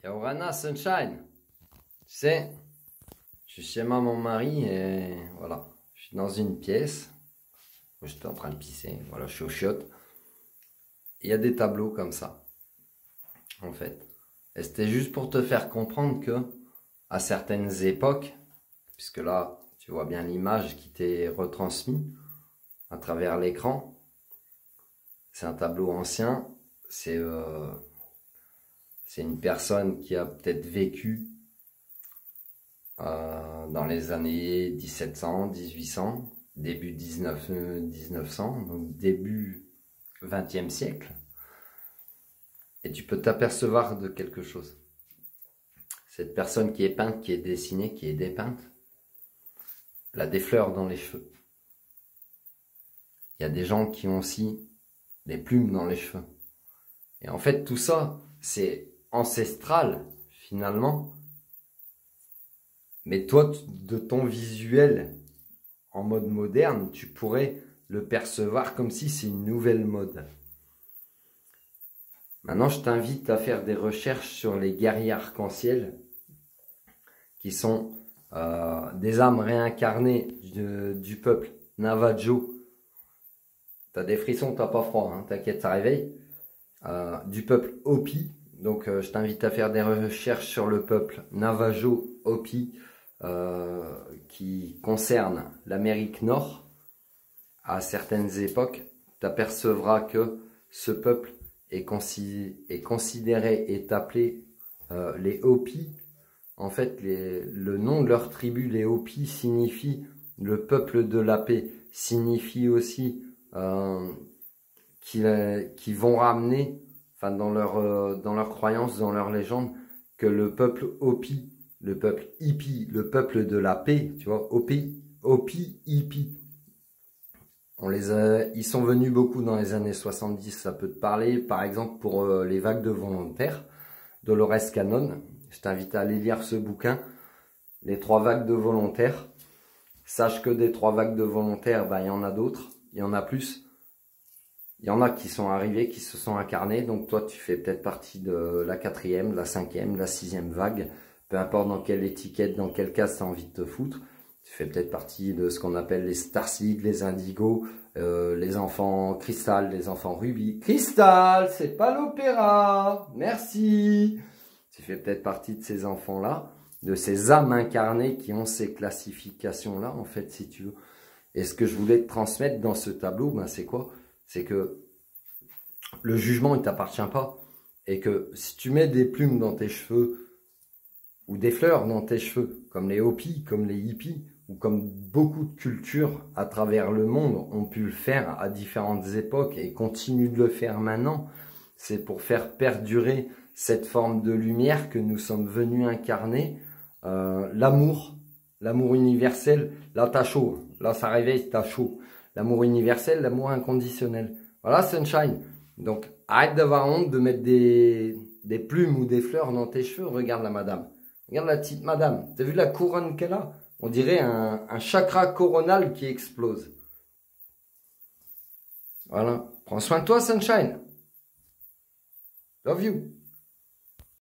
Yaurana Sunshine, tu sais, je suis chez moi, mon mari, et voilà, je suis dans une pièce, où j'étais en train de pisser, voilà, je suis au chiottes. Il y a des tableaux comme ça, en fait. Et c'était juste pour te faire comprendre que, à certaines époques, puisque là, tu vois bien l'image qui t'est retransmise à travers l'écran, c'est un tableau ancien, c'est une personne qui a peut-être vécu dans les années 1700, 1800, début 1900, donc début 20e siècle. Et tu peux t'apercevoir de quelque chose. Cette personne qui est peinte, qui est dessinée, qui est dépeinte, elle a des fleurs dans les cheveux. Il y a des gens qui ont aussi des plumes dans les cheveux. Et en fait, tout ça, c'est ancestral, finalement. Mais toi, de ton visuel en mode moderne, tu pourrais le percevoir comme si c'est une nouvelle mode. Maintenant, je t'invite à faire des recherches sur les guerriers arc-en-ciel, qui sont des âmes réincarnées du peuple Navajo. T'as des frissons, t'as pas froid, hein, t'inquiète, ça réveille. Du peuple Hopi. Donc, je t'invite à faire des recherches sur le peuple Navajo Hopi, qui concerne l'Amérique Nord. À certaines époques, tu apercevras que ce peuple est considéré, est appelé les Hopi. En fait, le nom de leur tribu, les Hopi, signifie le peuple de la paix, signifie aussi qu'ils vont ramener, enfin dans leur croyance, dans leur légende, que le peuple Hopi, le peuple hippie, le peuple de la paix, tu vois, Hopi, hippie. Ils sont venus beaucoup dans les années 70, ça peut te parler, par exemple pour les vagues de volontaires, Dolores Cannon. Je t'invite à aller lire ce bouquin, les 3 vagues de volontaires. Sache que des 3 vagues de volontaires, ben, il y en a d'autres, il y en a plus. Il y en a qui sont arrivés, qui se sont incarnés, donc toi tu fais peut-être partie de la 4e, la 5e, la 6e vague, peu importe dans quelle étiquette, dans quel cas tu as envie de te foutre. Tu fais peut-être partie de ce qu'on appelle les Starseed, les Indigos, les enfants Cristal, les enfants Ruby. Cristal, c'est pas l'opéra, merci. Tu fais peut-être partie de ces enfants-là, de ces âmes incarnées qui ont ces classifications-là, en fait, si tu veux. Et ce que je voulais te transmettre dans ce tableau, ben, c'est quoi? C'est que le jugement, il ne t'appartient pas. Et que si tu mets des plumes dans tes cheveux, ou des fleurs dans tes cheveux, comme les Hopis, comme les hippies, ou comme beaucoup de cultures à travers le monde ont pu le faire à différentes époques et continuent de le faire maintenant, c'est pour faire perdurer cette forme de lumière que nous sommes venus incarner, l'amour universel. Là t'as chaud, là ça réveille, t'as chaud. L'amour universel, l'amour inconditionnel. Voilà Sunshine. Donc arrête d'avoir honte de mettre des plumes ou des fleurs dans tes cheveux. Regarde la madame. Regarde la petite madame. T'as vu la couronne qu'elle a? On dirait un chakra coronal qui explose. Voilà. Prends soin de toi, Sunshine. Love you.